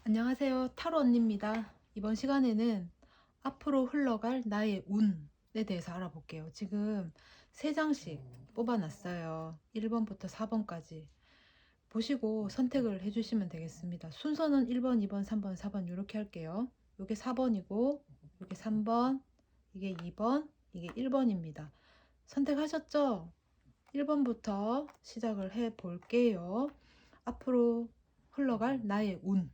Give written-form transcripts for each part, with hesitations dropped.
안녕하세요. 타로 언니입니다. 이번 시간에는 앞으로 흘러갈 나의 운에 대해서 알아볼게요. 지금 3장씩 뽑아놨어요. 1번부터 4번까지. 보시고 선택을 해주시면 되겠습니다. 순서는 1번, 2번, 3번, 4번 이렇게 할게요. 이게 4번이고, 이게 3번, 이게 2번, 이게 1번입니다. 선택하셨죠? 1번부터 시작을 해 볼게요. 앞으로 흘러갈 나의 운.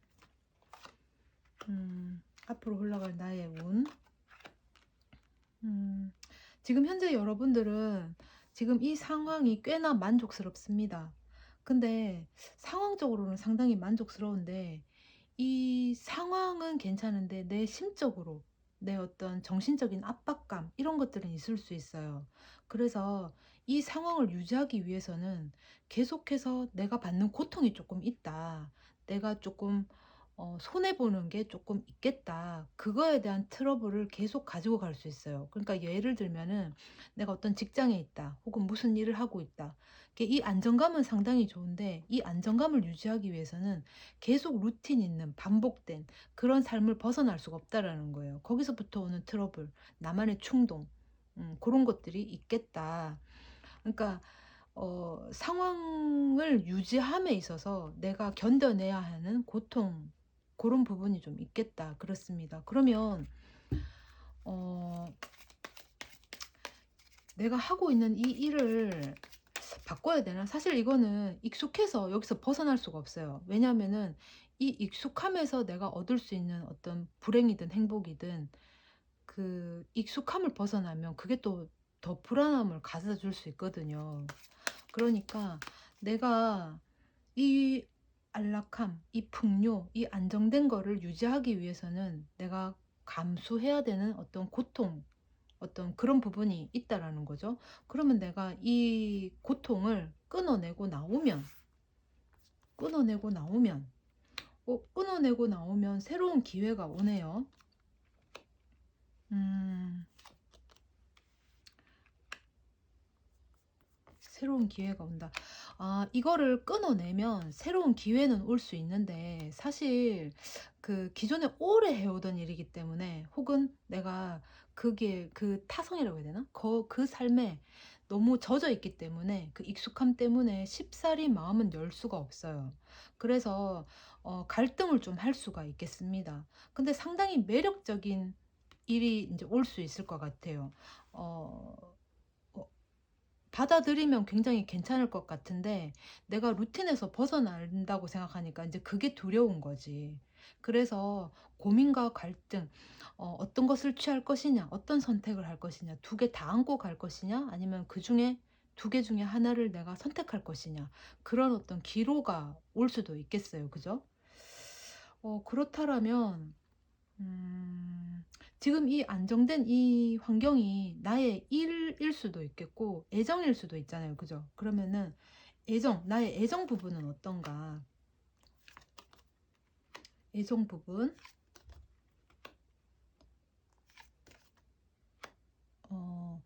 앞으로 흘러갈 나의 운. 지금 현재 여러분들은 지금 이 상황이 꽤나 만족스럽습니다. 근데 상황적으로는 상당히 만족스러운데 이 상황은 괜찮은데 내 심적으로 내 어떤 정신적인 압박감 이런 것들은 있을 수 있어요. 그래서 이 상황을 유지하기 위해서는 계속해서 내가 받는 고통이 조금 있다. 내가 조금 손해보는 게 조금 있겠다. 그거에 대한 트러블을 계속 가지고 갈 수 있어요. 그러니까 예를 들면은 내가 어떤 직장에 있다. 혹은 무슨 일을 하고 있다. 이 안정감은 상당히 좋은데 이 안정감을 유지하기 위해서는 계속 루틴 있는 반복된 그런 삶을 벗어날 수가 없다라는 거예요. 거기서부터 오는 트러블, 나만의 충동, 그런 것들이 있겠다. 그러니까 상황을 유지함에 있어서 내가 견뎌내야 하는 고통, 그런 부분이 좀 있겠다. 그렇습니다. 그러면 어, 내가 하고 있는 이 일을 바꿔야 되나? 사실 이거는 익숙해서 여기서 벗어날 수가 없어요. 왜냐하면은 이 익숙함에서 내가 얻을 수 있는 어떤 불행이든 행복이든 그 익숙함을 벗어나면 그게 또 더 불안함을 가져다 줄 수 있거든요. 그러니까 내가 이 안락함, 이 풍요, 이 안정된 거를 유지하기 위해서는 내가 감수해야 되는 어떤 고통, 어떤 그런 부분이 있다라는 거죠. 그러면 내가 이 고통을 끊어내고 나오면, 끊어내고 나오면 새로운 기회가 오네요. 새로운 기회가 온다. 아, 이거를 끊어내면 새로운 기회는 올 수 있는데, 사실 그 기존에 오래 해오던 일이기 때문에, 혹은 내가 그게 그 타성이라고 해야 되나? 그 삶에 너무 젖어 있기 때문에, 그 익숙함 때문에 쉽사리 마음은 열 수가 없어요. 그래서 갈등을 좀 할 수가 있겠습니다. 근데 상당히 매력적인 일이 이제 올 수 있을 것 같아요. 어, 어, 받아들이면 굉장히 괜찮을 것 같은데 내가 루틴에서 벗어난다고 생각하니까 이제 그게 두려운 거지. 그래서 고민과 갈등, 어떤 것을 취할 것이냐, 어떤 선택을 할 것이냐, 두 개 다 안고 갈 것이냐, 아니면 그 중에 두 개 중에 하나를 내가 선택할 것이냐, 그런 어떤 기로가 올 수도 있겠어요. 그죠? 그렇다면 음, 지금 이 안정된 이 환경이 나의 일일 수도 있겠고 애정일 수도 있잖아요. 그죠? 그러면은 나의 애정 부분은 어떤가? 애정 부분. 어,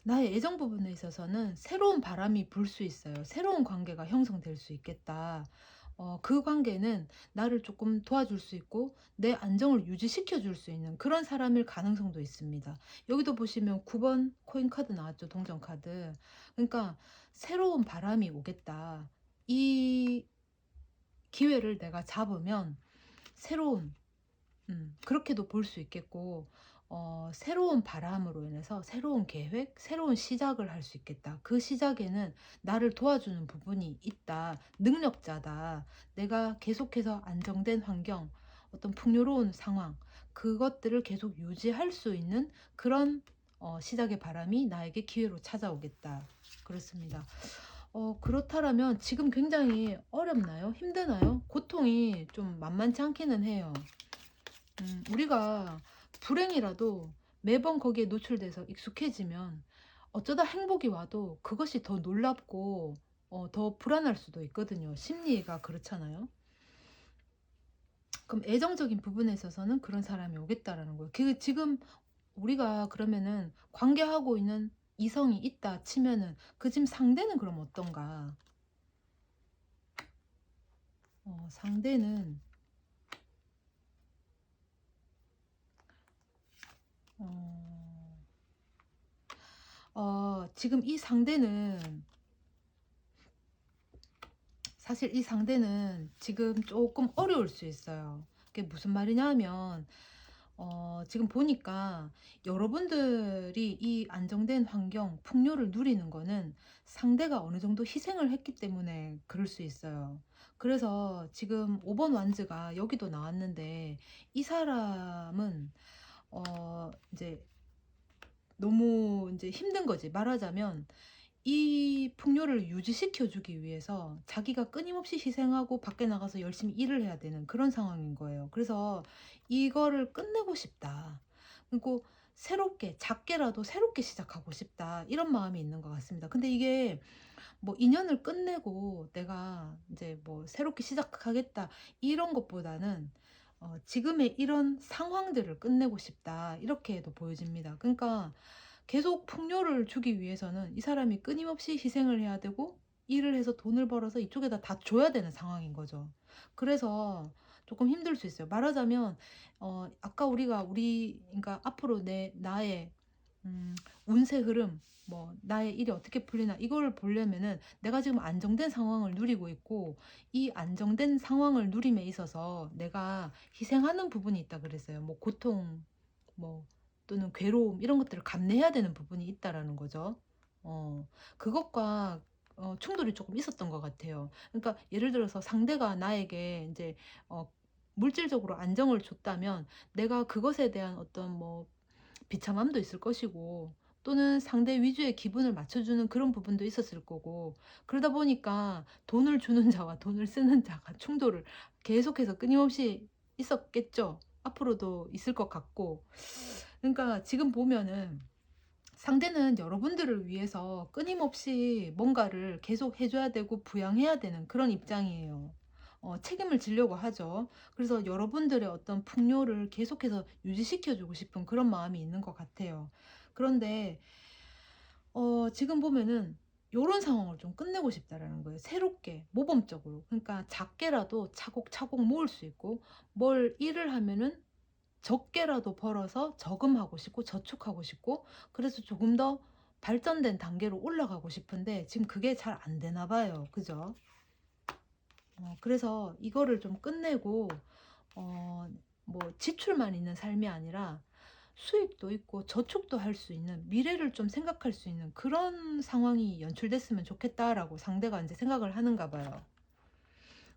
나의 애정 부분에 있어서는 새로운 바람이 불 수 있어요. 새로운 관계가 형성될 수 있겠다. 그 관계는 나를 조금 도와줄 수 있고 내 안정을 유지시켜 줄 수 있는 그런 사람일 가능성도 있습니다. 여기도 보시면 9번 코인 카드 나왔죠. 동전 카드. 그러니까 새로운 바람이 오겠다. 이 기회를 내가 잡으면 새로운 그렇게도 볼 수 있겠고, 새로운 바람으로 인해서 새로운 계획, 새로운 시작을 할 수 있겠다. 그 시작에는 나를 도와주는 부분이 있다. 능력자다. 내가 계속해서 안정된 환경, 어떤 풍요로운 상황, 그것들을 계속 유지할 수 있는 그런 시작의 바람이 나에게 기회로 찾아오겠다. 그렇습니다. 그렇다면 지금 굉장히 어렵나요? 힘드나요? 고통이 좀 만만치 않기는 해요. 우리가 불행이라도 매번 거기에 노출돼서 익숙해지면 어쩌다 행복이 와도 그것이 더 놀랍고 더 불안할 수도 있거든요. 심리가 그렇잖아요. 그럼 애정적인 부분에 있어서는 그런 사람이 오겠다라는 거예요. 그 지금 우리가 그러면은 관계하고 있는 이성이 있다 치면은 그 지금 상대는 그럼 어떤가? 상대는 지금 이 상대는 사실 이 상대는 지금 조금 어려울 수 있어요. 그게 무슨 말이냐 하면 지금 보니까 여러분들이 이 안정된 환경, 풍요를 누리는 거는 상대가 어느 정도 희생을 했기 때문에 그럴 수 있어요. 그래서 지금 5번 완즈가 여기도 나왔는데 이 사람은 이제 너무 이제 힘든 거지. 말하자면 이 풍요를 유지시켜 주기 위해서 자기가 끊임없이 희생하고 밖에 나가서 열심히 일을 해야 되는 그런 상황인 거예요. 그래서 '이거를 끝내고 싶다.' 그리고 새롭게 작게라도 새롭게 시작하고 싶다. 이런 마음이 있는 것 같습니다. 근데 이게 뭐 인연을 끝내고 내가 이제 뭐 '새롭게 시작하겠다.' 이런 것보다는 지금의 이런 상황들을 끝내고 싶다. 이렇게도 보여집니다. 그러니까 계속 풍요를 주기 위해서는 이 사람이 끊임없이 희생을 해야 되고 일을 해서 돈을 벌어서 이쪽에다 다 줘야 되는 상황인 거죠. 그래서 조금 힘들 수 있어요. 말하자면 아까 우리 그러니까 앞으로 내 나의 운세 흐름, 뭐 나의 일이 어떻게 풀리나 이걸 보려면은 내가 지금 안정된 상황을 누리고 있고 이 안정된 상황을 누림에 있어서 내가 희생하는 부분이 있다 그랬어요. 뭐 고통, 뭐 또는 괴로움 이런 것들을 감내해야 되는 부분이 있다라는 거죠. 그것과 충돌이 조금 있었던 것 같아요. 그러니까 예를 들어서 상대가 나에게 이제 물질적으로 안정을 줬다면 내가 그것에 대한 어떤 뭐 비참함도 있을 것이고 또는 상대 위주의 기분을 맞춰주는 그런 부분도 있었을 거고 그러다 보니까 돈을 주는 자와 돈을 쓰는 자가 충돌을 계속해서 끊임없이 있었겠죠. 앞으로도 있을 것 같고 그러니까 지금 보면은 상대는 여러분들을 위해서 끊임없이 뭔가를 계속 해 줘야 되고 부양해야 되는 그런 입장이에요. 책임을 지려고 하죠. 그래서 여러분들의 어떤 풍요를 계속해서 유지시켜 주고 싶은 그런 마음이 있는 것 같아요. 그런데 지금 보면은 요런 상황을 좀 끝내고 싶다라는 거예요. 새롭게 모범적으로. 그러니까 작게라도 차곡차곡 모을 수 있고 뭘 일을 하면은 적게라도 벌어서 저금하고 싶고 저축하고 싶고 그래서 조금 더 발전된 단계로 올라가고 싶은데 지금 그게 잘 안 되나 봐요. 그죠? 그래서 이거를 좀 끝내고 어 뭐 지출만 있는 삶이 아니라 수입도 있고 저축도 할 수 있는 미래를 좀 생각할 수 있는 그런 상황이 연출됐으면 좋겠다라고 상대가 이제 생각을 하는가 봐요.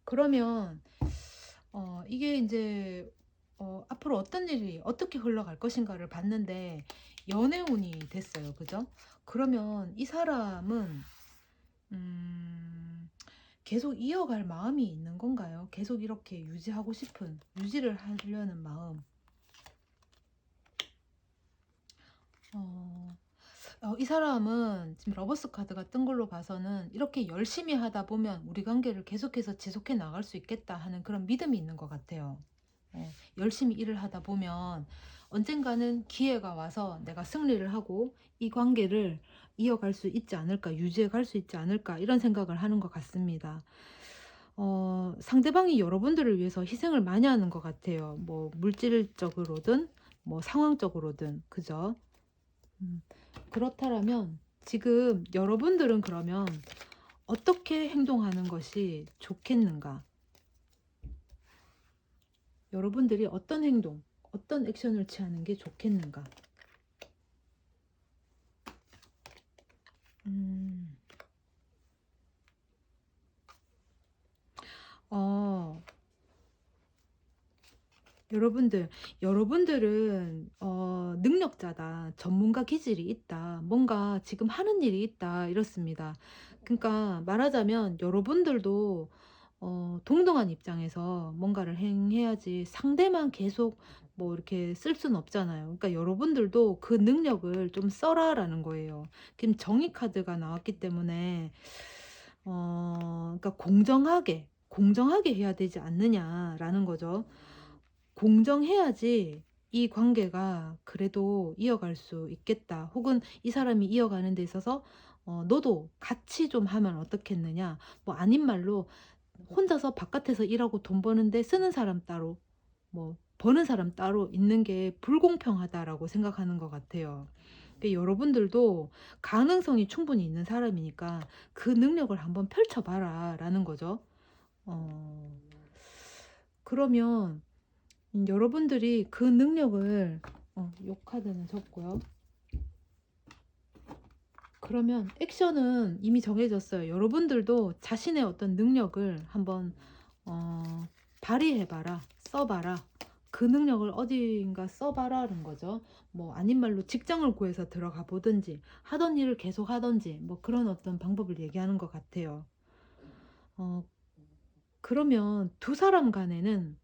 그러면 이게 이제 앞으로 어떤 일이 어떻게 흘러갈 것인가를 봤는데 연애운이 됐어요. 그죠? 그러면 이 사람은 음 계속 이어갈 마음이 있는 건가요? 계속 이렇게 유지하고 싶은 유지를 하려는 마음. 어 이 사람은 지금 러버스 카드가 뜬 걸로 봐서는 '이렇게 열심히 하다 보면 우리 관계를 계속해서 지속해 나갈 수 있겠다.' 하는 그런 믿음이 있는 것 같아요. 열심히 일을 하다 보면 언젠가는 기회가 와서 내가 승리를 하고 이 관계를 이어갈 수 있지 않을까, 유지해 갈 수 있지 않을까 이런 생각을 하는 것 같습니다. 상대방이 여러분들을 위해서 희생을 많이 하는 것 같아요. 뭐 물질적으로든 뭐 상황적으로든 그죠? 음, 그렇다면 지금 여러분들은 그러면 어떻게 행동하는 것이 좋겠는가? 여러분들이 어떤 행동, 어떤 액션을 취하는 게 좋겠는가? 음. 어. 여러분들은 능력자다. 전문가 기질이 있다. 뭔가 지금 하는 일이 있다. 이렇습니다. 그러니까 말하자면 여러분들도 동등한 입장에서 뭔가를 행해야지 상대만 계속 뭐 이렇게 쓸 수는 없잖아요. 그러니까 여러분들도 그 능력을 좀 써라라는 거예요. 지금 정의 카드가 나왔기 때문에 그러니까 공정하게 해야 되지 않느냐라는 거죠. 공정해야지 이 관계가 그래도 이어갈 수 있겠다. 혹은 이 사람이 이어가는 데 있어서 "너도 같이 좀 하면 어떻겠느냐." 뭐 아닌 말로 혼자서 바깥에서 일하고 돈 버는데 쓰는 사람 따로 뭐 버는 사람 따로 있는 게 불공평하다라고 생각하는 것 같아요. 여러분들도 가능성이 충분히 있는 사람이니까 그 능력을 한번 펼쳐 봐라라는 거죠. 어 그러면 여러분들이 그 능력을 요 카드는 졌고요. 그러면 액션은 이미 정해졌어요. 여러분들도 자신의 어떤 능력을 한번 어 발휘해 봐라. 써 봐라. 그 능력을 어딘가 써 봐라는 거죠. 뭐 아닌 말로 직장을 구해서 들어가 보든지 하던 일을 계속 하든지 뭐 그런 어떤 방법을 얘기하는 것 같아요. 어 그러면 두 사람 간에는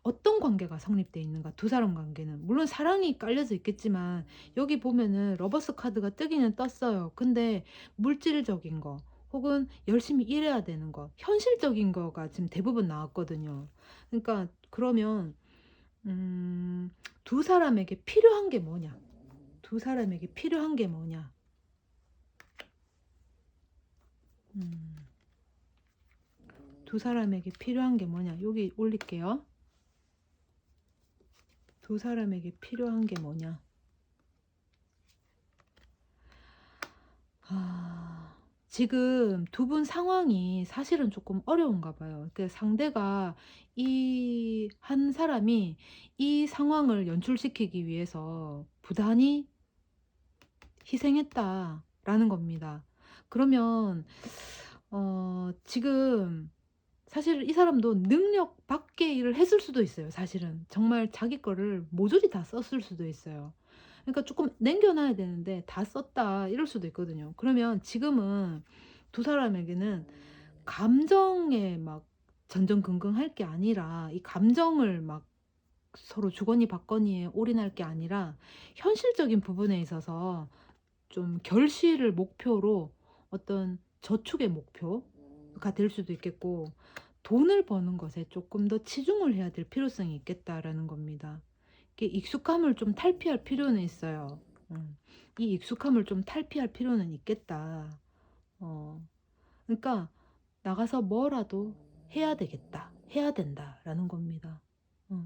어떤 관계가 성립돼 있는가? 두 사람 관계는. 물론 사랑이 깔려져 있겠지만 여기 보면은 러버스 카드가 뜨기는 떴어요. 근데 물질적인 거 혹은 열심히 일해야 되는 거, 현실적인 거가 지금 대부분 나왔거든요. 그러니까 그러면 음 두 사람에게 필요한 게 뭐냐? 두 사람에게 필요한 게 뭐냐? 음 두 사람에게 필요한 게 뭐냐? 여기 올릴게요. 두 사람에게 필요한 게 뭐냐? 아. 지금 두 분 상황이 사실은 조금 어려운가 봐요. 그 상대가 이 한 사람이 이 상황을 연출시키기 위해서 부단히 희생했다라는 겁니다. 그러면 지금 사실 이 사람도 능력 밖의 일을 했을 수도 있어요 사실은. 정말 자기 거를 모조리 다 썼을 수도 있어요. 그러니까 조금 남겨 놔야 되는데 "다 썼다." 이럴 수도 있거든요. 그러면 지금은 두 사람에게는 감정에 막 전전긍긍할 게 아니라 이 감정을 막 서로 주거니 받거니에 올인할 게 아니라 현실적인 부분에 있어서 좀 결실을 목표로 어떤 저축의 목표가 될 수도 있겠고, 돈을 버는 것에 조금 더 치중을 해야 될 필요성이 있겠다라는 겁니다. 이게 익숙함을 좀 탈피할 필요는 있어요. 음. 이 익숙함을 좀 탈피할 필요는 있겠다. 어. 그러니까 '나가서 뭐라도 해야 되겠다. 해야 된다.'라는 겁니다.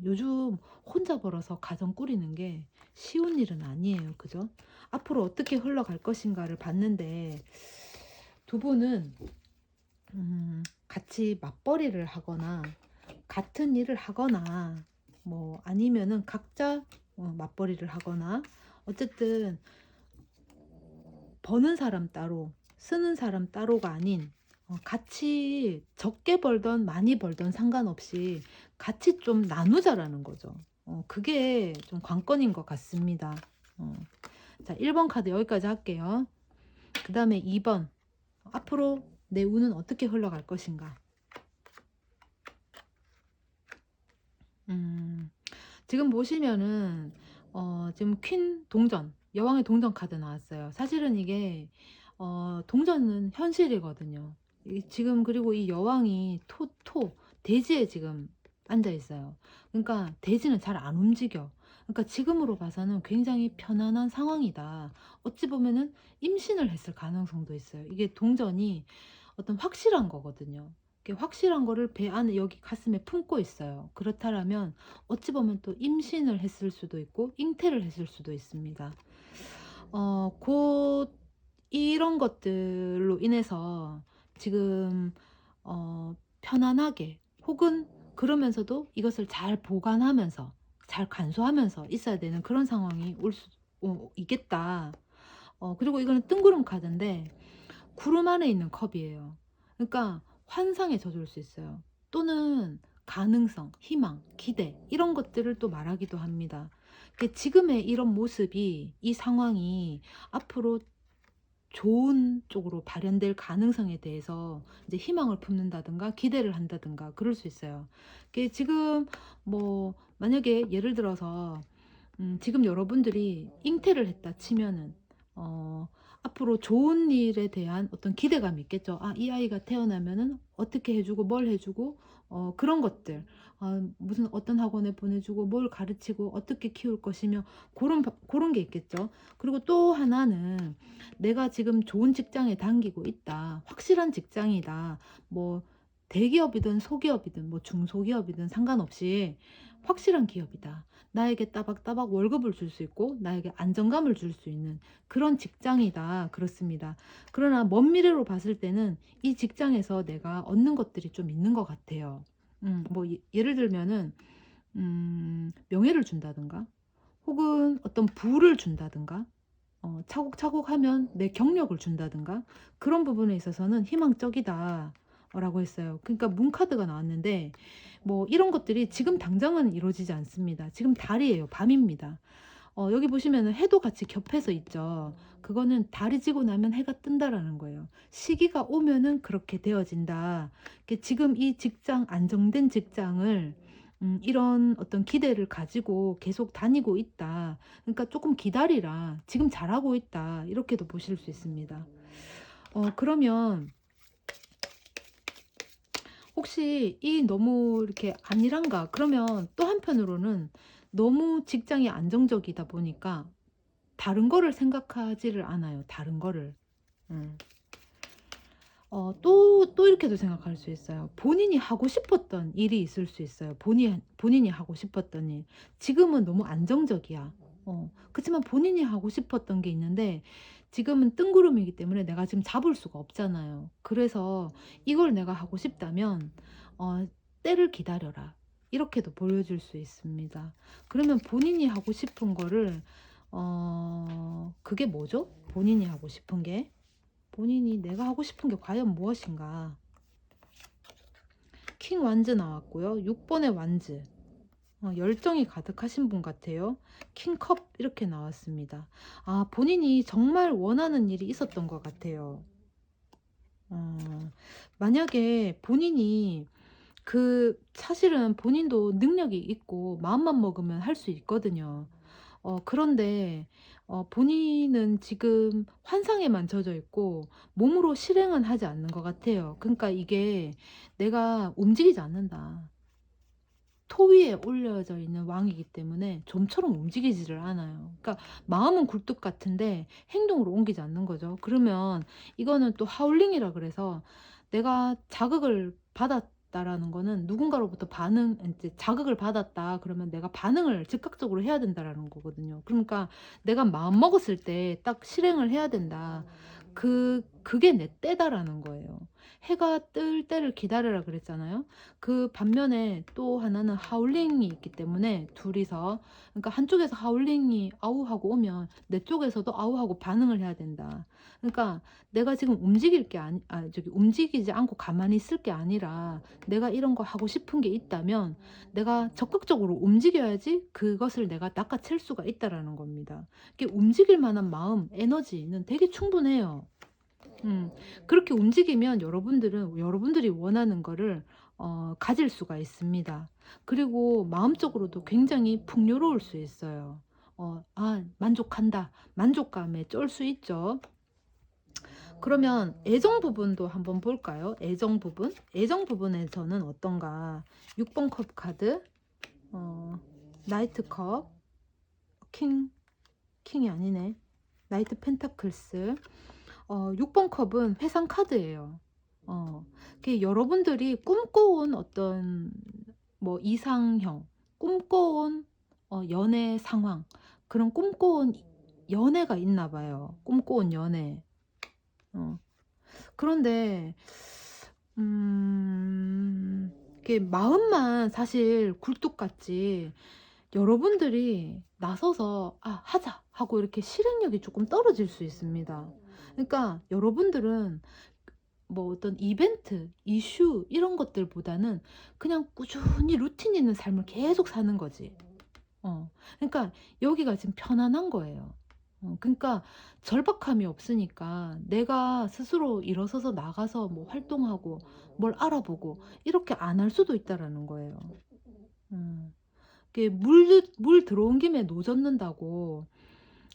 요즘 혼자 벌어서 가정 꾸리는 게 쉬운 일은 아니에요. 그죠? 앞으로 어떻게 흘러갈 것인가를 봤는데 두 분은 같이 맞벌이를 하거나 같은 일을 하거나 뭐 아니면은 각자 맞벌이를 하거나 어쨌든 버는 사람 따로 쓰는 사람 따로가 아닌 같이 적게 벌던 많이 벌던 상관없이 같이 좀 나누자라는 거죠. 그게 좀 관건인 것 같습니다. 어. 자, 1번 카드 여기까지 할게요. 그다음에 2 번. 앞으로 내 운은 어떻게 흘러갈 것인가? 음. 지금 보시면은 지금 퀸 동전, 여왕의 동전 카드 나왔어요. 사실은 이게 동전은 현실이거든요. 지금 그리고 이 여왕이 대지에 지금 앉아 있어요. 그러니까 대지는 잘 안 움직여. 그러니까 지금으로 봐서는 굉장히 편안한 상황이다. 어찌 보면은 임신을 했을 가능성도 있어요. 이게 동전이 어떤 확실한 거거든요. 이게 확실한 거를 배 안에 여기 가슴에 품고 있어요. 그렇다라면 어찌 보면 또 임신을 했을 수도 있고 잉태를 했을 수도 있습니다. 곧 이런 것들로 인해서 지금 편안하게 혹은 그러면서도 이것을 잘 보관하면서 잘 간수하면서 있어야 되는 그런 상황이 올 수 있겠다. 그리고 이거는 뜬구름 카드인데 구름 안에 있는 컵이에요. 그러니까 환상에 젖을 수 있어요. 또는 가능성, 희망, 기대 이런 것들을 또 말하기도 합니다. 지금의 이런 모습이 이 상황이 앞으로 좋은 쪽으로 발현될 가능성에 대해서 이제 희망을 품는다든가 기대를 한다든가 그럴 수 있어요. 지금 뭐 만약에 예를 들어서 지금 여러분들이 잉태를 했다 치면은 어 앞으로 좋은 일에 대한 어떤 기대감이 있겠죠. '아 이 아이가 태어나면은 어떻게 해 주고 뭘 해 주고 그런 것들 무슨 어떤 학원에 보내 주고 뭘 가르치고 어떻게 키울 것이며 그런 게 있겠죠. 그리고 또 하나는 '내가 지금 좋은 직장에 다니고 있다. 확실한 직장이다.' 뭐 대기업이든 소기업이든 뭐 중소기업이든 상관없이 확실한 기업이다. 나에게 따박따박 월급을 줄 수 있고 나에게 안정감을 줄 수 있는 그런 직장이다. 그렇습니다. 그러나 먼 미래로 봤을 때는 이 직장에서 내가 얻는 것들이 좀 있는 것 같아요. 뭐 예를 들면은 명예를 준다든가 혹은 어떤 부를 준다든가 차곡차곡 하면 내 경력을 준다든가 그런 부분에 있어서는 희망적이다. 라고 했어요. 그러니까 문카드가 나왔는데 뭐 이런 것들이 지금 당장은 이루어지지 않습니다. 지금 달이에요. 밤입니다. 여기 보시면은 해도 같이 겹해서 있죠. 그거는 달이 지고 나면 해가 뜬다라는 거예요. 시기가 오면은 그렇게 되어진다. 지금 이 직장, 안정된 직장을 이런 어떤 기대를 가지고 계속 다니고 있다. 그러니까 조금 기다리라. 지금 잘하고 있다. 이렇게도 보실 수 있습니다. 그러면 혹시 이 너무 이렇게 안일한가? 그러면 또 한편으로는 너무 직장이 안정적이다 보니까 다른 거를 생각하지를 않아요. 다른 거를. 음. 또 이렇게도 생각할 수 있어요. 본인이 하고 싶었던 일이 있을 수 있어요. 본인이 하고 싶었던 일. 지금은 너무 안정적이야. 그치만 본인이 하고 싶었던 게 있는데 지금은 뜬구름이기 때문에 내가 지금 잡을 수가 없잖아요. 그래서 이걸 내가 하고 싶다면 때를 기다려라. 이렇게도 보여줄 수 있습니다. 그러면 본인이 하고 싶은 거를 그게 뭐죠? 본인이 하고 싶은 게? 본인이 내가 하고 싶은 게 과연 무엇인가? 킹 완즈 나왔고요. 6번의 완즈. 열정이 가득하신 분 같아요. 킹컵 이렇게 나왔습니다. 본인이 정말 원하는 일이 있었던 것 같아요. 만약에 본인이 사실은 본인도 능력이 있고 마음만 먹으면 할 수 있거든요. 그런데 본인은 지금 환상에만 젖어 있고 몸으로 실행은 하지 않는 것 같아요. 그러니까 이게 내가 움직이지 않는다. 토 위에 올려져 있는 왕이기 때문에 좀처럼 움직이지를 않아요. 그러니까 마음은 굴뚝 같은데 행동으로 옮기지 않는 거죠. 그러면 이거는 또 하울링이라 그래서 내가 자극을 받았다라는 거는 누군가로부터 이제 자극을 받았다 그러면 내가 반응을 즉각적으로 해야 된다라는 거거든요. 그러니까 내가 마음 먹었을 때 딱 실행을 해야 된다. 그게 내 때다라는 거예요. 해가 뜰 때를 기다려라 그랬잖아요. 그 반면에 또 하나는 하울링이 있기 때문에 둘이서 그러니까 한쪽에서 하울링이 아우하고 오면 내 쪽에서도 아우하고 반응을 해야 된다. 그러니까 내가 지금 움직이지 않고 가만히 있을 게 아니라 내가 이런 거 하고 싶은 게 있다면 내가 적극적으로 움직여야지 그것을 내가 낚아챌 수가 있다라는 겁니다. 이게 움직일 만한 마음, 에너지는 되게 충분해요. 그렇게 움직이면 여러분들이 원하는 거를 가질 수가 있습니다. 그리고 마음적으로도 굉장히 풍요로울 수 있어요. 만족한다. 만족감에 쩔 수 있죠. 그러면 애정 부분도 한번 볼까요? 애정 부분. 애정 부분에서는 어떤가? 6번 컵 카드, 나이트 컵, 킹이 아니네. 나이트 펜타클스. 6번 컵은 회상 카드예요. 여러분들이 꿈꿔온 어떤 뭐 이상형, 꿈꿔온 연애 상황, 그런 꿈꿔온 연애가 있나 봐요. 꿈꿔온 연애. 그런데 이게 마음만 사실 굴뚝같이 여러분들이 나서서 하자 하고 이렇게 실행력이 조금 떨어질 수 있습니다. 그러니까 여러분들은 뭐 어떤 이벤트, 이슈 이런 것들보다는 그냥 꾸준히 루틴 있는 삶을 계속 사는 거지. 그러니까 여기가 지금 편안한 거예요. 그러니까 절박함이 없으니까 내가 스스로 일어서서 나가서 뭐 활동하고 뭘 알아보고 이렇게 안 할 수도 있다라는 거예요. 이게 물 들어온 김에 노 젓는다고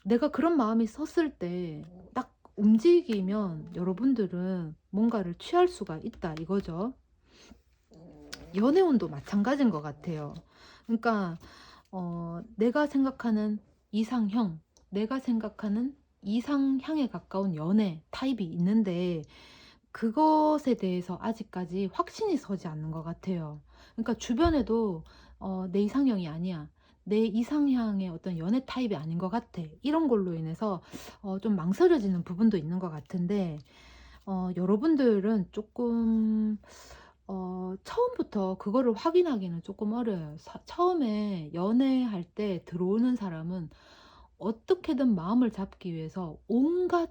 내가 그런 마음이 섰을 때 딱 움직이면 여러분들은 뭔가를 취할 수가 있다 이거죠. 연애운도 마찬가지인 것 같아요. 그러니까 내가 생각하는 이상형, 내가 생각하는 이상향에 가까운 연애 타입이 있는데 그것에 대해서 아직까지 확신이 서지 않는 것 같아요. 그러니까 주변에도 "내 이상형이 아니야. 내 이상향의 어떤 연애 타입이 아닌 것 같아." 이런 걸로 인해서 좀 망설여지는 부분도 있는 것 같은데, 여러분들은 조금 처음부터 그거를 확인하기는 조금 어려워요. 처음에 연애할 때 들어오는 사람은 어떻게든 마음을 잡기 위해서 온갖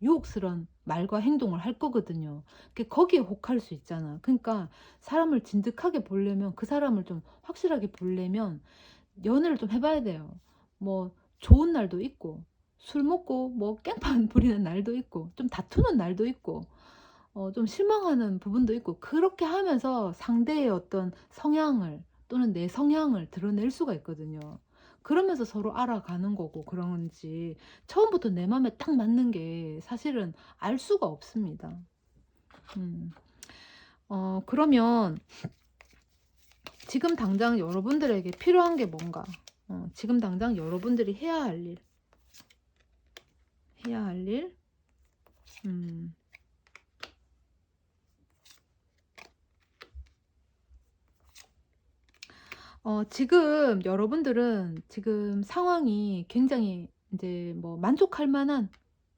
유혹스러운 말과 행동을 할 거거든요. 거기에 혹할 수 있잖아. 그러니까 사람을 진득하게 보려면, 그 사람을 좀 확실하게 보려면 연애를 좀 해 봐야 돼요. 뭐 좋은 날도 있고, 술 먹고 뭐 깽판 부리는 날도 있고, 좀 다투는 날도 있고, 좀 실망하는 부분도 있고, 그렇게 하면서 상대의 어떤 성향을 또는 내 성향을 드러낼 수가 있거든요. 그러면서 서로 알아가는 거고 그런지, 처음부터 내 맘에 딱 맞는 게 사실은 알 수가 없습니다. 음. 그러면 지금 당장 여러분들에게 필요한 게 뭔가? 지금 당장 여러분들이 해야 할 일, 해야 할 일? 음. 지금 여러분들은 지금 상황이 굉장히 이제 뭐 만족할 만한,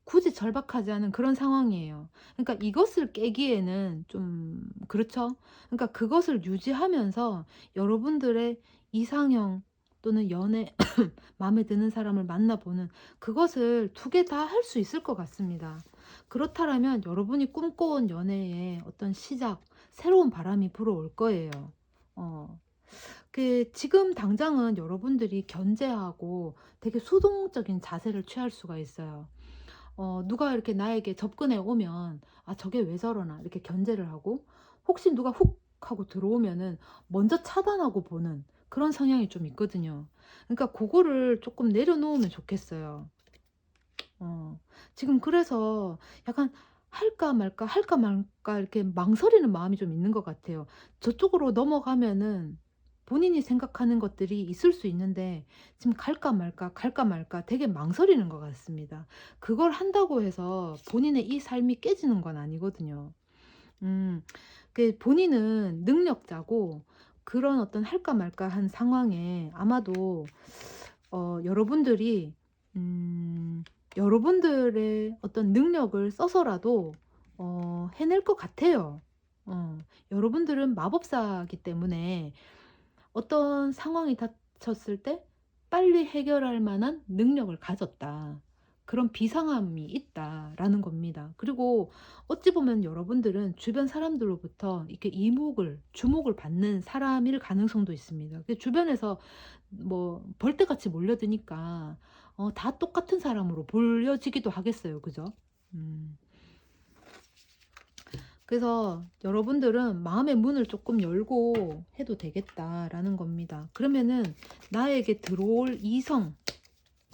굳이 절박하지 않은 그런 상황이에요. 그러니까 이것을 깨기에는 좀 그렇죠. 그러니까 그것을 유지하면서 여러분들의 이상형 또는 연애 마음에 드는 사람을 만나보는, 그것을 두 개 다 할 수 있을 것 같습니다. 그렇다라면 여러분이 꿈꿔온 연애의 어떤 시작, 새로운 바람이 불어올 거예요. 어. 지금 당장은 여러분들이 견제하고 되게 수동적인 자세를 취할 수가 있어요. 누가 이렇게 나에게 접근해 오면 '아 저게 왜 저러나.' 이렇게 견제를 하고, 혹시 누가 훅 하고 들어오면은 먼저 차단하고 보는 그런 성향이 좀 있거든요. 그러니까 고거를 쪼끔 내려놓으면 좋겠어요. 어. 지금 그래서 약간 할까 말까, 할까 말까 이렇게 망설이는 마음이 좀 있는 것 같아요. 저쪽으로 넘어가면은 본인이 생각하는 것들이 있을 수 있는데, 지금 갈까 말까, 갈까 말까 되게 망설이는 것 같습니다. 그걸 한다고 해서 본인의 이 삶이 깨지는 건 아니거든요. 음. 본인은 능력자고, 그런 어떤 할까 말까 한 상황에 아마도 여러분들이 음 여러분들의 어떤 능력을 써서라도 해낼 것 같아요. 여러분들은 마법사이기 때문에 어떤 상황이 닥쳤을 때 빨리 해결할 만한 능력을 가졌다. 그런 비상함이 있다라는 겁니다. 그리고 어찌 보면 여러분들은 주변 사람들로부터 이렇게 주목을 받는 사람일 가능성도 있습니다. 주변에서 뭐 벌떼같이 몰려드니까 다 똑같은 사람으로 보여지기도 하겠어요. 그죠? 음. 그래서 여러분들은 마음의 문을 조금 열고 해도 되겠다라는 겁니다. 그러면은 나에게 들어올 이성,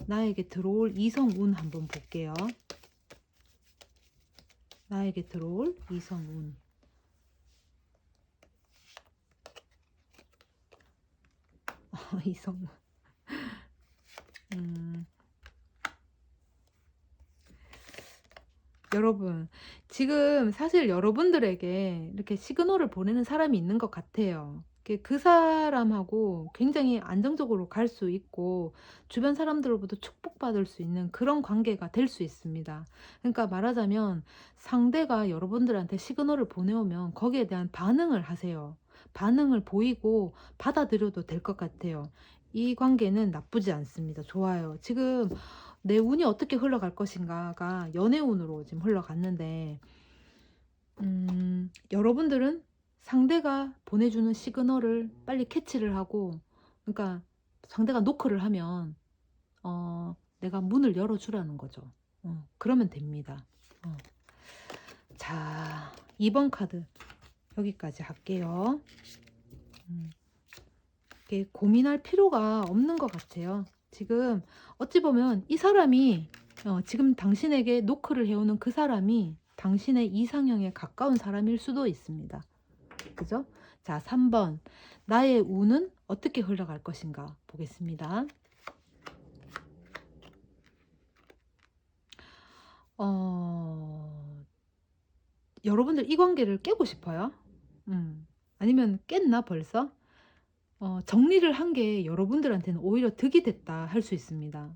나에게 들어올 이성운 한번 볼게요. 나에게 들어올 이성운. 이성운. 음. 여러분, 지금 사실 여러분들에게 이렇게 시그널을 보내는 사람이 있는 것 같아요. 그 사람하고 굉장히 안정적으로 갈 수 있고, 주변 사람들로부터 축복받을 수 있는 그런 관계가 될 수 있습니다. 그러니까 말하자면 상대가 여러분들한테 시그널을 보내오면 거기에 대한 반응을 하세요. 반응을 보이고 받아들여도 될 것 같아요. 이 관계는 나쁘지 않습니다. 좋아요. 지금 내 운이 어떻게 흘러갈 것인가가 연애운으로 지금 흘러갔는데, 여러분들은 상대가 보내주는 시그널을 빨리 캐치를 하고, 그러니까 상대가 노크를 하면 내가 문을 열어주라는 거죠. 그러면 됩니다. 어. 자, 2번 카드 여기까지 할게요. 음. 고민할 필요가 없는 것 같아요. 지금 어찌 보면 이 사람이 지금 당신에게 노크를 해오는 그 사람이 당신의 이상형에 가까운 사람일 수도 있습니다. 그죠? 자, 3번. 나의 운은 어떻게 흘러갈 것인가 보겠습니다. 어, 여러분들 이 관계를 깨고 싶어요? 아니면 깼나 벌써? 정리를 한 게 여러분들한테는 오히려 득이 됐다 할 수 있습니다.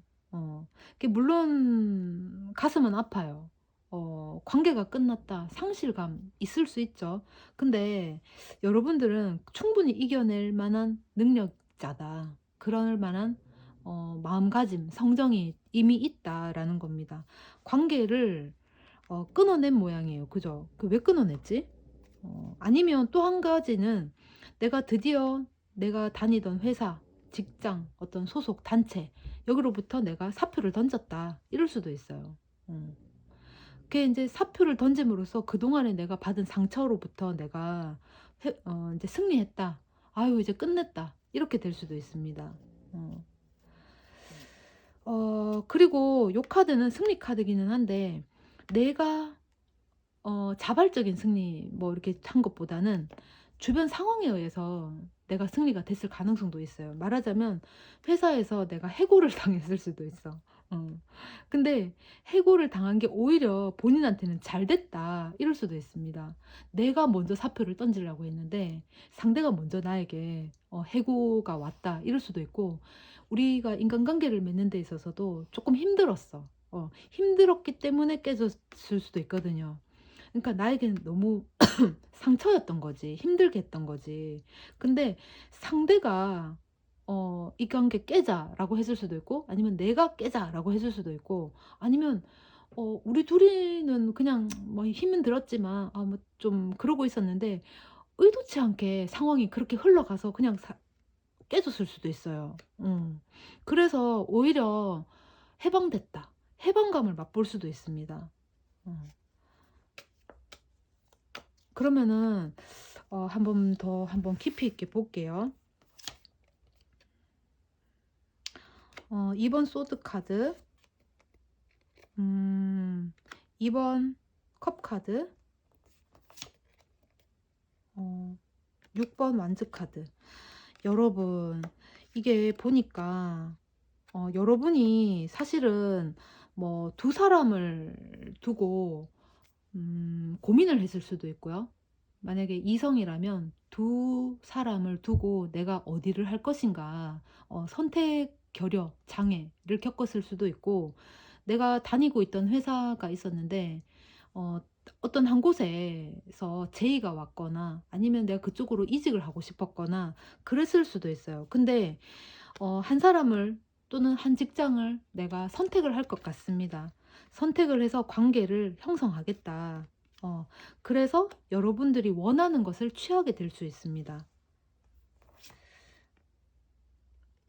그게 물론 가슴은 아파요. 관계가 끝났다. 상실감 있을 수 있죠. 근데 여러분들은 충분히 이겨낼 만한 능력자다. 그럴 만한 마음가짐, 성정이 이미 있다라는 겁니다. 관계를 끊어낸 모양이에요. 그죠? 그 왜 끊어냈지? 아니면 또 한 가지는 내가 드디어 내가 다니던 회사, 직장, 어떤 소속 단체 여기로부터 내가 사표를 던졌다. 이럴 수도 있어요. 음. 그게 이제 사표를 던짐으로써 그동안에 내가 받은 상처로부터 내가 이제 승리했다. 아유, 이제 끝냈다. 이렇게 될 수도 있습니다. 어. 그리고 요 카드는 승리 카드기는 한데 내가 자발적인 승리 뭐 이렇게 한 것보다는 주변 상황에 의해서 내가 승리가 됐을 가능성도 있어요. 말하자면 회사에서 내가 해고를 당했을 수도 있어. 어. 근데 해고를 당한 게 오히려 본인한테는 잘 됐다 이럴 수도 있습니다. 내가 먼저 사표를 던지려고 했는데 상대가 먼저 나에게 해고가 왔다 이럴 수도 있고, 우리가 인간관계를 맺는 데 있어서도 조금 힘들었어. 힘들었기 때문에 깨졌을 수도 있거든요. 그러니까 나에게는 너무 상처였던 거지. 힘들게 했던 거지. 근데 상대가 "이 관계 깨자."라고 했을 수도 있고, 아니면 "내가 깨자."라고 했을 수도 있고, 아니면 우리 둘이는 그냥 뭐 힘은 들었지만 뭐 좀 그러고 있었는데 의도치 않게 상황이 그렇게 흘러가서 그냥 깨졌을 수도 있어요. 그래서 오히려 '해방됐다.' 해방감을 맛볼 수도 있습니다. 어. 그러면은 한번 깊이 있게 볼게요. 2번 소드 카드, 음 2번 컵 카드, 어 6번 완즈 카드. 여러분, 이게 보니까 여러분이 사실은 뭐 두 사람을 두고 고민을 했을 수도 있고요. 만약에 이성이라면 두 사람을 두고 내가 어디를 할 것인가, 선택 결여 장애를 겪었을 수도 있고, 내가 다니고 있던 회사가 있었는데 어 어떤 한 곳에서 제의가 왔거나 아니면 내가 그쪽으로 이직을 하고 싶었거나 그랬을 수도 있어요. 근데 한 사람을 또는 한 직장을 내가 선택을 할 것 같습니다. 선택을 해서 관계를 형성하겠다. 어 그래서 여러분들이 원하는 것을 취하게 될 수 있습니다.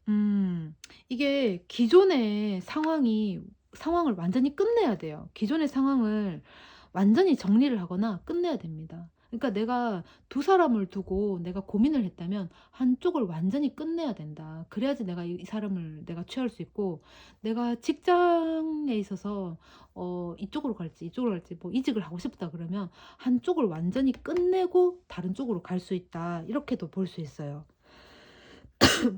음. 이게 기존의 상황을 완전히 끝내야 돼요. 기존의 상황을 완전히 정리를 하거나 끝내야 됩니다. 그러니까 내가 두 사람을 두고 내가 고민을 했다면 한쪽을 완전히 끝내야 된다. 그래야지 내가 이 사람을 내가 취할 수 있고, 내가 직장에 있어서 이쪽으로 갈지 이쪽으로 갈지 뭐 이직을 하고 싶다 그러면 한쪽을 완전히 끝내고 다른 쪽으로 갈 수 있다. 이렇게도 볼 수 있어요.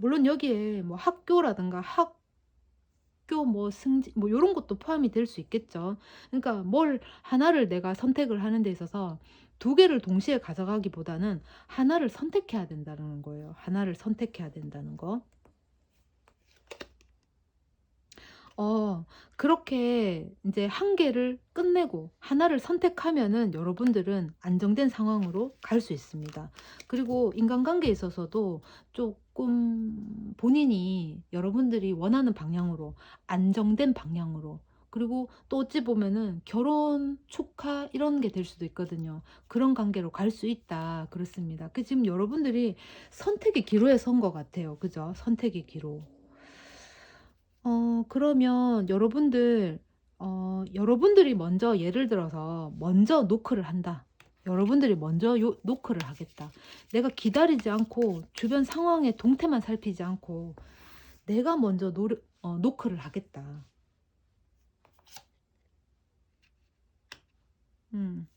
물론 여기에 뭐 학교라든가 학교 뭐 승진 뭐 요런 것도 포함이 될 수 있겠죠. 그러니까 뭘 하나를 내가 선택을 하는 데 있어서 두 개를 동시에 가져가기보다는 하나를 선택해야 된다는 거예요. 하나를 선택해야 된다는 거. 어 그렇게 이제 한 개를 끝내고 하나를 선택하면은 여러분들은 안정된 상황으로 갈 수 있습니다. 그리고 인간관계에 있어서도 조금 본인이 여러분들이 원하는 방향으로, 안정된 방향으로, 그리고 또 어찌 보면은 결혼 축하 이런 게 될 수도 있거든요. 그런 관계로 갈 수 있다. 그렇습니다. 지금 여러분들이 선택의 기로에 선 것 같아요. 그죠? 선택의 기로. 그러면 여러분들이 먼저 예를 들어서 먼저 노크를 한다. 여러분들이 먼저 노크를 하겠다. 내가 기다리지 않고 주변 상황의 동태만 살피지 않고 내가 먼저 노크를 하겠다. 음.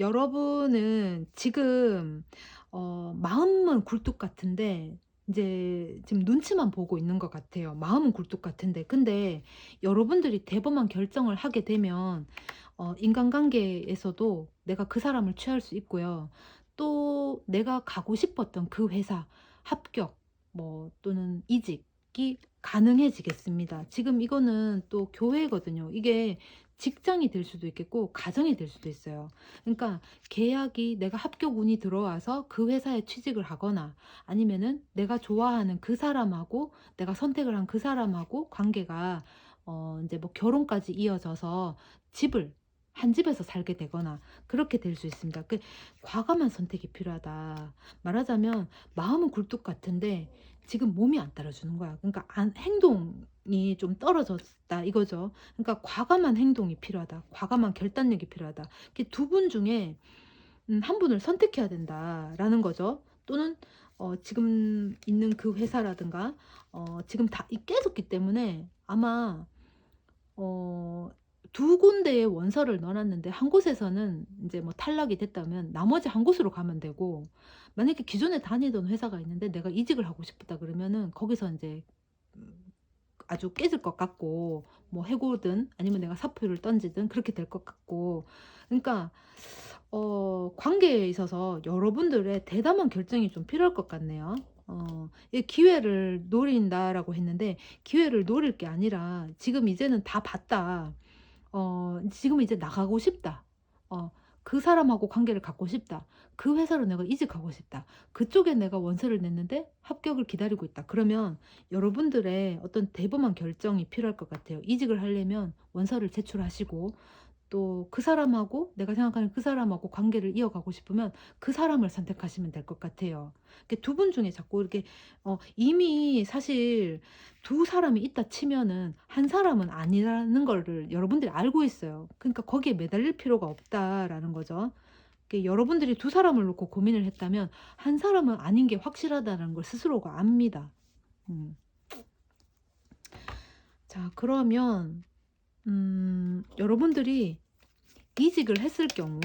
여러분은 지금 마음은 굴뚝 같은데 이제 지금 눈치만 보고 있는 것 같아요. 마음은 굴뚝 같은데. 근데 여러분들이 대범한 결정을 하게 되면 인간관계에서도 내가 그 사람을 취할 수 있고요. 또 내가 가고 싶었던 그 회사 합격 뭐 또는 이직이 가능해지겠습니다. 지금 이거는 또 교회거든요. 이게 직장이 될 수도 있겠고 가정이 될 수도 있어요. 그러니까 계약이 내가 합격 운이 들어와서 그 회사에 취직을 하거나 아니면은 내가 좋아하는 그 사람하고 내가 선택을 한 그 사람하고 관계가 인제 뭐 결혼까지 이어져서 집을 한 집에서 살게 되거나 그렇게 될 수 있습니다. 과감한 선택이 필요하다. 말하자면 마음은 굴뚝 같은데 지금 몸이 안 따라주는 거야. 그러니까 행동이 좀 떨어졌다 이거죠. 그러니까 과감한 행동이 필요하다. 과감한 결단력이 필요하다. 이렇게 두 분 중에 한 분을 선택해야 된다라는 거죠. 또는 지금 있는 그 회사라든가 지금 다 깨졌기 때문에 아마 어 두 군데에 원서를 넣어 놨는데 한 곳에서는 인제 뭐 탈락이 됐다면 나머지 한 곳으로 가면 되고, 만약에 기존에 다니던 회사가 있는데 내가 이직을 하고 싶다 그러면은 거기서 인제 음 아주 깨질 것 같고 뭐 해고든 아니면 내가 사표를 던지든 그렇게 될 것 같고. 그러니까 관계에 있어서 여러분들의 대담한 결정이 좀 필요할 것 같네요. 이 "기회를 노린다."라고 했는데 기회를 노릴 게 아니라 지금 이제는 다 봤다. 지금은 이제 나가고 싶다. 어 그 사람하고 관계를 갖고 싶다. 그 회사로 내가 이직하고 싶다. 그쪽에 내가 원서를 냈는데 합격을 기다리고 있다. 그러면 여러분들의 어떤 대범한 결정이 필요할 것 같아요. 이직을 하려면 원서를 제출하시고 또 그 사람하고 내가 생각하는 그 사람하고 관계를 이어가고 싶으면 그 사람을 선택하시면 될 것 같아요. 두 분 중에 자꾸 이렇게 이미 사실 두 사람이 있다 치면은 한 사람은 아니라는 거를 여러분들이 알고 있어요. 그러니까 거기에 매달릴 필요가 없다라는 거죠. 여러분들이 두 사람을 놓고 고민을 했다면 한 사람은 아닌 게 확실하다는 걸 스스로가 압니다. 음. 자, 그러면 여러분들이 이직을 했을 경우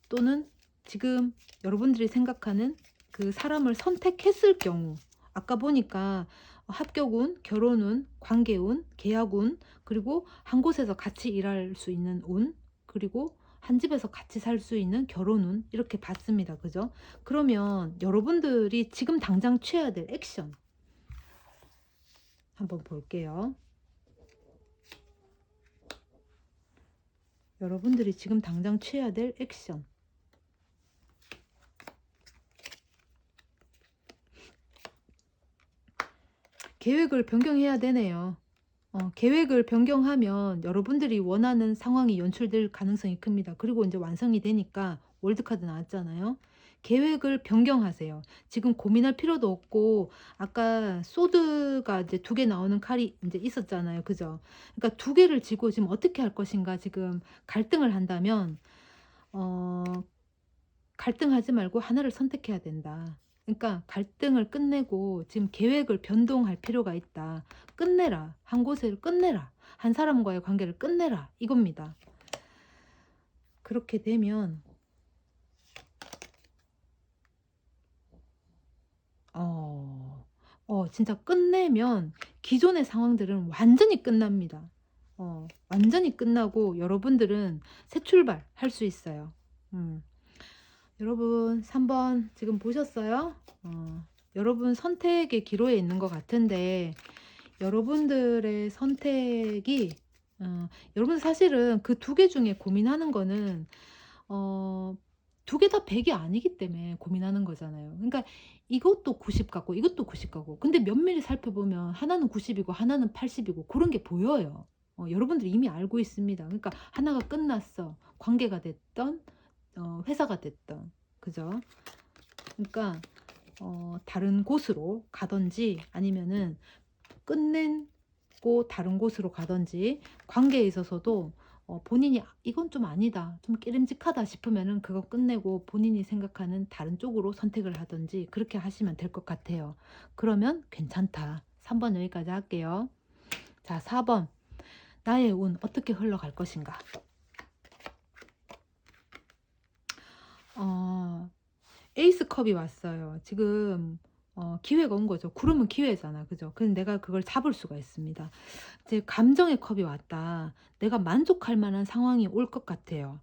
또는 지금 여러분들이 생각하는 그 사람을 선택했을 경우, 아까 보니까 합격운, 결혼운, 관계운, 계약운, 그리고 한 곳에서 같이 일할 수 있는 운, 그리고 한 집에서 같이 살 수 있는 결혼운, 이렇게 봤습니다. 그죠? 그러면 여러분들이 지금 당장 취해야 될 액션 한번 볼게요. 여러분들이 지금 당장 취해야 될 액션. 계획을 변경해야 되네요. 계획을 변경하면 여러분들이 원하는 상황이 연출될 가능성이 큽니다. 그리고 이제 완성이 되니까 월드카드 나왔잖아요. 계획을 변경하세요. 지금 고민할 필요도 없고 아까 소드가 이제 두 개 나오는 칼이 이제 있었잖아요. 그죠? 그러니까 두 개를 쥐고 지금 어떻게 할 것인가 지금 갈등을 한다면 어 갈등하지 말고 하나를 선택해야 된다. 그러니까 갈등을 끝내고 지금 계획을 변동할 필요가 있다. 끝내라. 한 곳을 끝내라. 한 사람과의 관계를 끝내라. 이겁니다. 그렇게 되면 어 진짜 끝내면 기존의 상황들은 완전히 끝납니다. 완전히 끝나고 여러분들은 새 출발할 수 있어요. 음. 여러분 3번 지금 보셨어요? 여러분 선택의 기로에 있는 것 같은데 여러분들의 선택이 여러분 사실은 그 두 개 중에 고민하는 거는 어 두 개 다 100이 아니기 때문에 고민하는 거잖아요. 그러니까 이것도 90 같고 이것도 90 같고, 근데 면밀히 살펴보면 하나는 90 이고 하나는 80 이고 그런 게 보여요. 여러분들이 이미 알고 있습니다. 그러니까 하나가 끝났어. 관계가 됐던 회사가 됐던. 그죠? 그러니까 다른 곳으로 가든지 아니면은 끝내고 다른 곳으로 가든지, 관계에 있어서도 본인이 '이건 좀 아니다. 좀 깨름직하다.' 싶으면은 그거 끝내고 본인이 생각하는 다른 쪽으로 선택을 하든지 그렇게 하시면 될 것 같아요. 그러면 괜찮다. 3번 여기까지 할게요. 자, 4 번. 나의 운 어떻게 흘러갈 것인가? 어 에이스 컵이 왔어요. 지금 기회가 온 거죠. 구름은 기회잖아. 그죠? 근데 내가 그걸 잡을 수가 있습니다. 이제 감정의 컵이 왔다. 내가 만족할 만한 상황이 올 것 같아요.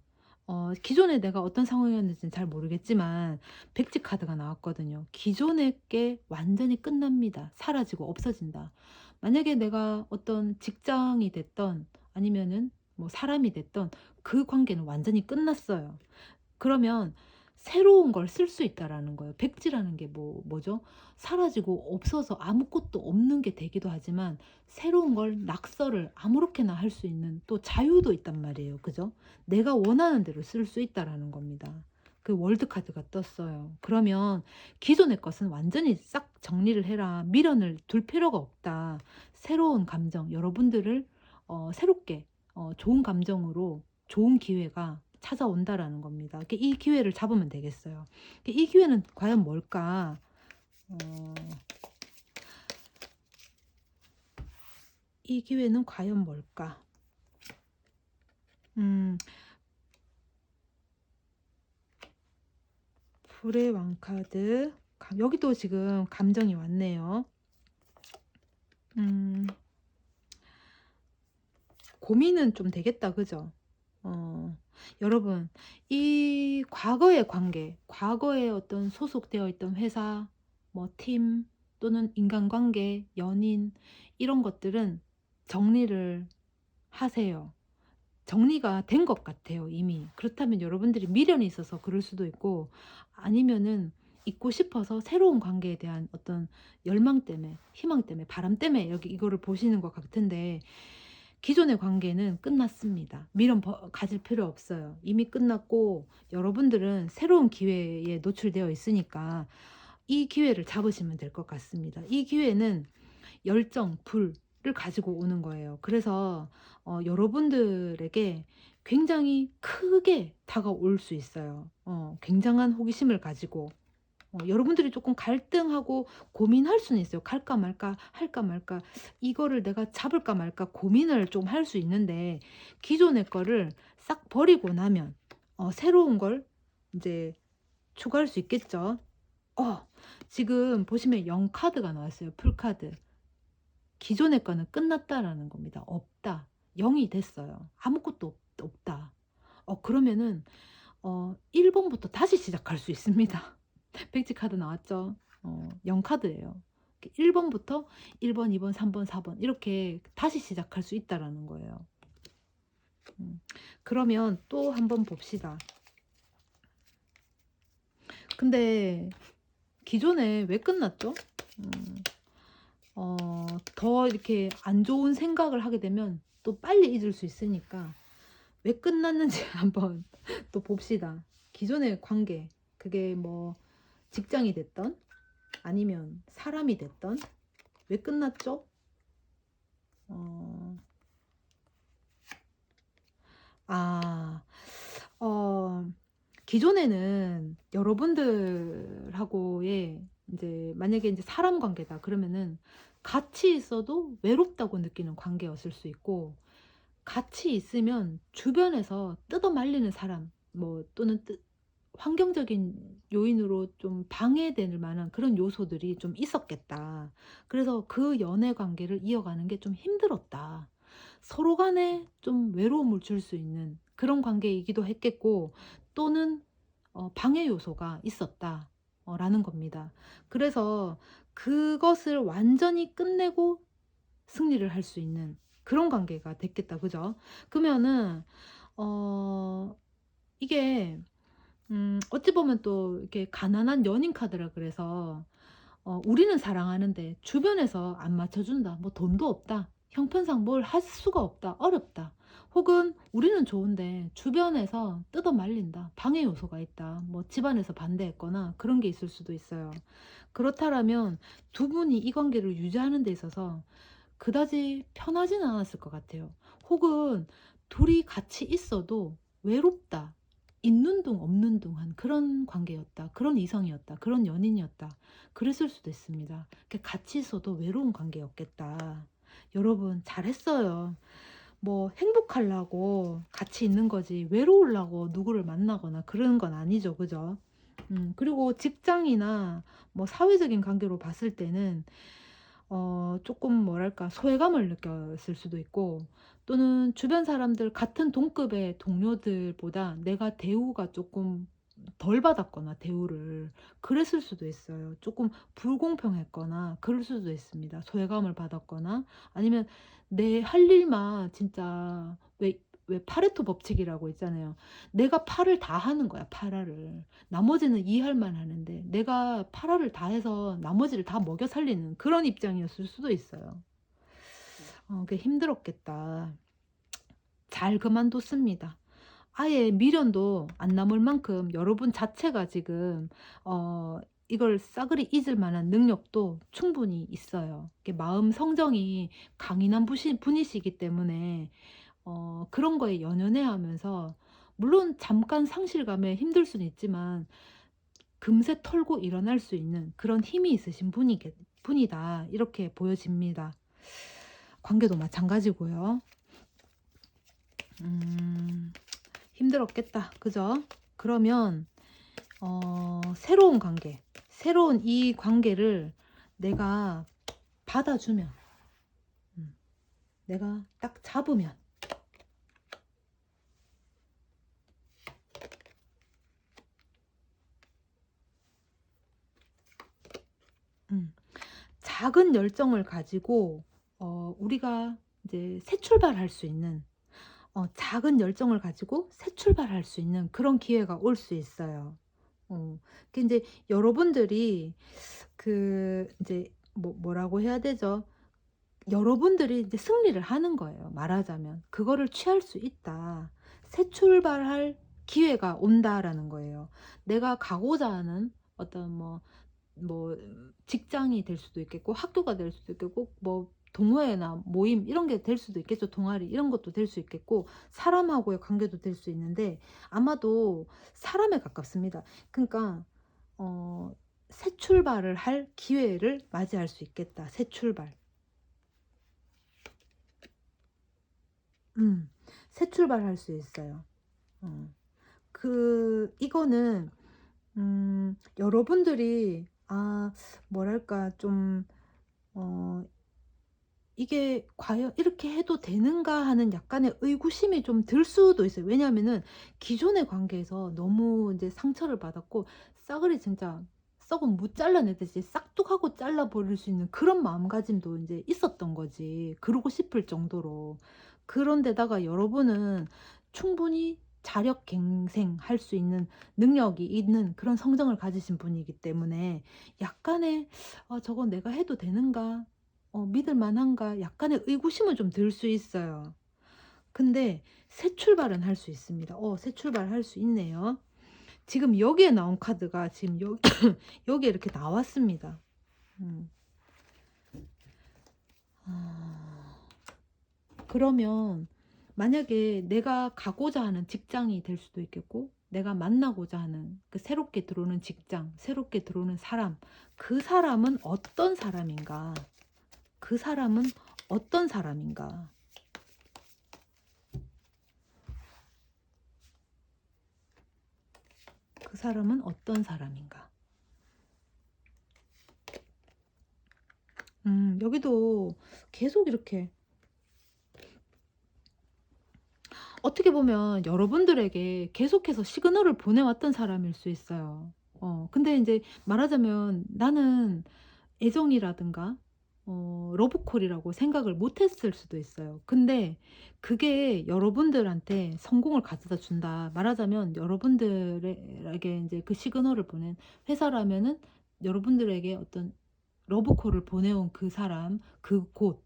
기존에 내가 어떤 상황이었는지는 잘 모르겠지만 백지 카드가 나왔거든요. 기존의 게 완전히 끝납니다. 사라지고 없어진다. 만약에 내가 어떤 직장이 됐던 아니면은 뭐 사람이 됐던 그 관계는 완전히 끝났어요. 그러면 새로운 걸 쓸 수 있다라는 거예요. 백지라는 게 뭐죠? 사라지고 없어서 아무것도 없는 게 되기도 하지만 새로운 걸 낙서를 아무렇게나 할 수 있는 또 자유도 있단 말이에요. 그죠? 내가 원하는 대로 쓸 수 있다라는 겁니다. 그 월드 카드가 떴어요. 그러면 기존의 것은 완전히 싹 정리를 해라. 미련을 둘 필요가 없다. 새로운 감정, 여러분들을 새롭게 좋은 감정으로 좋은 기회가 찾아온다라는 겁니다. 이 기회를 잡으면 되겠어요. 이 기회는 과연 뭘까? 어, 이 기회는 과연 뭘까? 음, 불의 왕카드. 여기도 지금 감정이 왔네요. 음, 고민은 좀 되겠다. 그죠? 여러분, 이 과거의 관계, 과거에 어떤 소속되어 있던 회사, 뭐 팀, 또는 인간관계, 연인, 이런 것들은 정리를 하세요. 정리가 된 것 같아요, 이미. 그렇다면 여러분들이 미련이 있어서 그럴 수도 있고, 아니면은 있고 싶어서 새로운 관계에 대한 어떤 열망 때문에, 희망 때문에, 바람 때문에 여기 이거를 보시는 것 같은데, 기존의 관계는 끝났습니다. 미련 가질 필요 없어요. 이미 끝났고 여러분들은 새로운 기회에 노출되어 있으니까 이 기회를 잡으시면 될 것 같습니다. 이 기회는 열정, 불을 가지고 오는 거예요. 그래서 여러분들에게 굉장히 크게 다가올 수 있어요. 굉장한 호기심을 가지고 여러분들이 조금 갈등하고 고민할 수는 있어요. 갈까 말까, 할까 말까, 이거를 내가 잡을까 말까 고민을 좀 할 수 있는데 기존의 거를 싹 버리고 나면 새로운 걸 이제 추가할 수 있겠죠. 지금 보시면 0 카드가 나왔어요. 풀 카드. 기존의 거는 끝났다라는 겁니다. 없다. 0이 됐어요. 아무것도 없다. 그러면은 1번부터 다시 시작할 수 있습니다. 백지 카드 나왔죠. 0 카드예요. 1번부터 1번, 2번, 3번, 4번 이렇게 다시 시작할 수 있다라는 거예요. 그러면 또 한번 봅시다. 근데 기존에 왜 끝났죠? 더 이렇게 안 좋은 생각을 하게 되면 또 빨리 잊을 수 있으니까 왜 끝났는지 한번 또 봅시다. 기존의 관계, 그게 뭐 직장이 됐던 아니면 사람이 됐던 왜 끝났죠? 어, 아, 어, 기존에는 여러분들하고의 이제 만약에 이제 사람 관계다 그러면은 같이 있어도 외롭다고 느끼는 관계였을 수 있고 같이 있으면 주변에서 뜯어 말리는 사람 뭐 또는 환경적인 요인으로 좀 방해될 만한 그런 요소들이 좀 있었겠다. 그래서 그 연애 관계를 이어가는 게 좀 힘들었다. 서로 간에 좀 외로움을 줄 수 있는 그런 관계이기도 했겠고 또는 방해 요소가 있었다. 라는 겁니다. 그래서 그것을 완전히 끝내고 승리를 할 수 있는 그런 관계가 됐겠다. 그죠? 그러면은 이게 어찌 보면 또 이렇게 가난한 연인 카드라 그래서 우리는 사랑하는데 주변에서 안 맞춰준다. 뭐 돈도 없다. 형편상 뭘 할 수가 없다. 어렵다. 혹은 우리는 좋은데 주변에서 뜯어 말린다. 방해 요소가 있다. 뭐 집안에서 반대했거나 그런 게 있을 수도 있어요. 그렇다면 두 분이 이 관계를 유지하는 데 있어서 그다지 편하지는 않았을 것 같아요. 혹은 둘이 같이 있어도 외롭다. 있는 둥 없는 둥한 그런 관계였다. 그런 이성이었다. 그런 연인이었다. 그랬을 수도 있습니다. 같이 있어도 외로운 관계였겠다. 여러분 잘했어요. 뭐 행복하려고 같이 있는 거지 외로우려고 누구를 만나거나 그런 건 아니죠. 그죠? 그리고 직장이나 뭐 사회적인 관계로 봤을 때는 조금 뭐랄까 소외감을 느꼈을 수도 있고, 또는 주변 사람들 같은 동급의 동료들보다 내가 대우가 조금 덜 받았거나 대우를 그랬을 수도 있어요. 조금 불공평했거나 그럴 수도 있습니다. 소외감을 받았거나, 아니면 내 할 일만 진짜, 왜 파레토 법칙이라고 있잖아요. 내가 8을 다 하는 거야, 8알을. 나머지는 2할만 하는데 내가 8알을 다 해서 나머지를 다 먹여 살리는 그런 입장이었을 수도 있어요. 그게 힘들었겠다. 잘 그만뒀습니다. 아예 미련도 안 남을 만큼 여러분 자체가 지금 이걸 싸그리 잊을 만한 능력도 충분히 있어요. 이게 마음 성정이 강인한 분이시기 때문에 그런 거에 연연해 하면서, 물론 잠깐 상실감에 힘들 수는 있지만 금세 털고 일어날 수 있는 그런 힘이 있으신 분이다, 이렇게 보여집니다. 관계도 마찬가지고요. 음, 힘들었겠다. 그죠? 그러면 새로운 관계, 새로운 이 관계를 내가 받아주면, 음, 내가 딱 잡으면, 음, 작은 열정을 가지고 우리가 이제 새 출발할 수 있는, 작은 열정을 가지고 새 출발할 수 있는 그런 기회가 올 수 있어요. 그 인제 여러분들이 그 인제 뭐라고 해야 되죠? 여러분들이 이제 승리를 하는 거예요, 말하자면. 그거를 취할 수 있다. 새 출발할 기회가 온다라는 거예요. 내가 가고자 하는 어떤 직장이 될 수도 있겠고, 학교가 될 수도 있겠고, 뭐 동호회나 모임 이런 게 될 수도 있겠죠. 동아리 이런 것도 될 수 있겠고, 사람하고의 관계도 될 수 있는데 아마도 사람에 가깝습니다. 그러니까 어 새 출발을 할 기회를 맞이할 수 있겠다. 새 출발. 음. 새 출발할 수 있어요. 어. 이거는 여러분들이 뭐랄까 좀 어 '이게 과연 이렇게 해도 되는가?' 하는 약간의 의구심이 좀 들 수도 있어요. 왜냐하면은 기존의 관계에서 너무 인제 상처를 받았고, 싸그리 진짜 썩은 무 잘라내듯이 싹둑하고 잘라 버릴 수 있는 그런 마음가짐도 인제 있었던 거지, 그러고 싶을 정도로. 그런데다가 여러분은 충분히 자력갱생할 수 있는 능력이 있는 그런 성정을 가지신 분이기 때문에, 약간의 '저건 내가 해도 되는가? 믿을 만한가?' 약간의 의구심은 좀 들 수 있어요. 근데 새 출발은 할 수 있습니다. 새 출발할 수 있네요. 지금 여기에 나온 카드가 지금 여기에 이렇게 나왔습니다. 음. 아. 그러면 만약에 내가 가고자 하는 직장이 될 수도 있겠고, 내가 만나고자 하는 그 새롭게 들어오는 직장, 새롭게 들어오는 사람, 그 사람은 어떤 사람인가? 그 사람은 어떤 사람인가? 그 사람은 어떤 사람인가? 여기도 계속 이렇게, 어떻게 보면 여러분들에게 계속해서 시그널을 보내왔던 사람일 수 있어요. 근데 이제 말하자면 나는 애정이라든가 러브콜이라고 생각을 못 했을 수도 있어요. 근데 그게 여러분들한테 성공을 가져다 준다. 말하자면 여러분들에게 이제 그 시그널을 보낸 회사라면은 여러분들에게 어떤 러브콜을 보내온 그 사람, 그곳,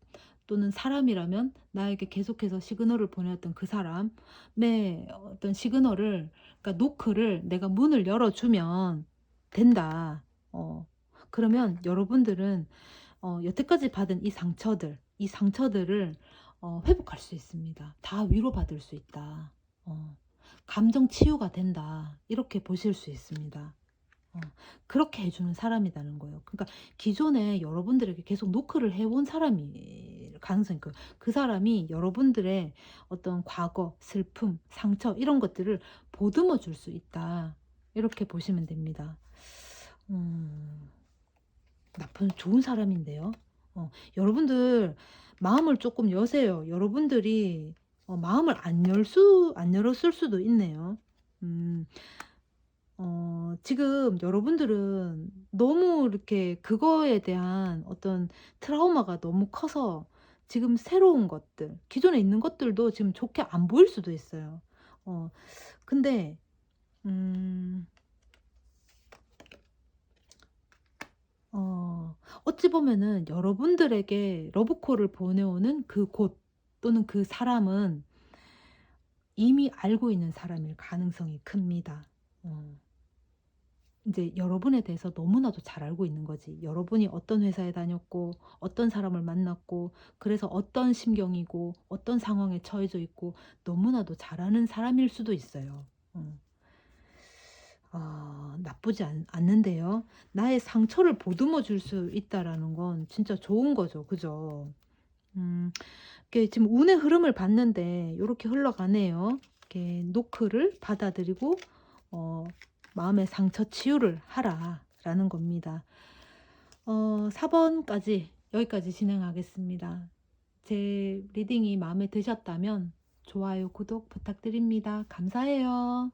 또는 사람이라면 나에게 계속해서 시그널을 보내왔던 그 사람의 어떤 시그널을, 그러니까 노크를 내가 문을 열어주면 된다. 그러면 여러분들은 여태까지 받은 이 상처들을 회복할 수 있습니다. 다 위로받을 수 있다. 어, 감정 치유가 된다. 이렇게 보실 수 있습니다. 어, 그렇게 해주는 사람이라는 거예요. 그러니까 기존에 여러분들에게 계속 노크를 해온 사람이 가능성이, 그 사람이 여러분들의 어떤 과거, 슬픔, 상처 이런 것들을 보듬어 줄 수 있다. 이렇게 보시면 됩니다. 음. 나쁜 좋은 사람인데요. 여러분들 마음을 조금 여세요. 여러분들이 마음을 안 열었을 수도 있네요. 음. 지금 여러분들은 너무 이렇게 그거에 대한 어떤 트라우마가 너무 커서 지금 새로운 것들, 기존에 있는 것들도 지금 좋게 안 보일 수도 있어요. 어 근데 음 어 어찌 보면은 여러분들에게 러브콜을 보내오는 그 곳 또는 그 사람은 이미 알고 있는 사람일 가능성이 큽니다. 어. 인제 여러분에 대해서 너무나도 잘 알고 있는 거지. 여러분이 어떤 회사에 다녔고 어떤 사람을 만났고 그래서 어떤 심경이고 어떤 상황에 처해져 있고 너무나도 잘 아는 사람일 수도 있어요. 어. 나쁘지 않는데요. 나의 상처를 보듬어 줄 수 있다라는 건 진짜 좋은 거죠. 그죠? 음. 이게 지금 운의 흐름을 봤는데 요렇게 흘러가네요. 이렇게 노크를 받아들이고 어 "마음의 상처 치유를 하라."라는 겁니다. 4 번까지 여기까지 진행하겠습니다. 제 리딩이 마음에 드셨다면 좋아요, 구독 부탁드립니다. 감사해요.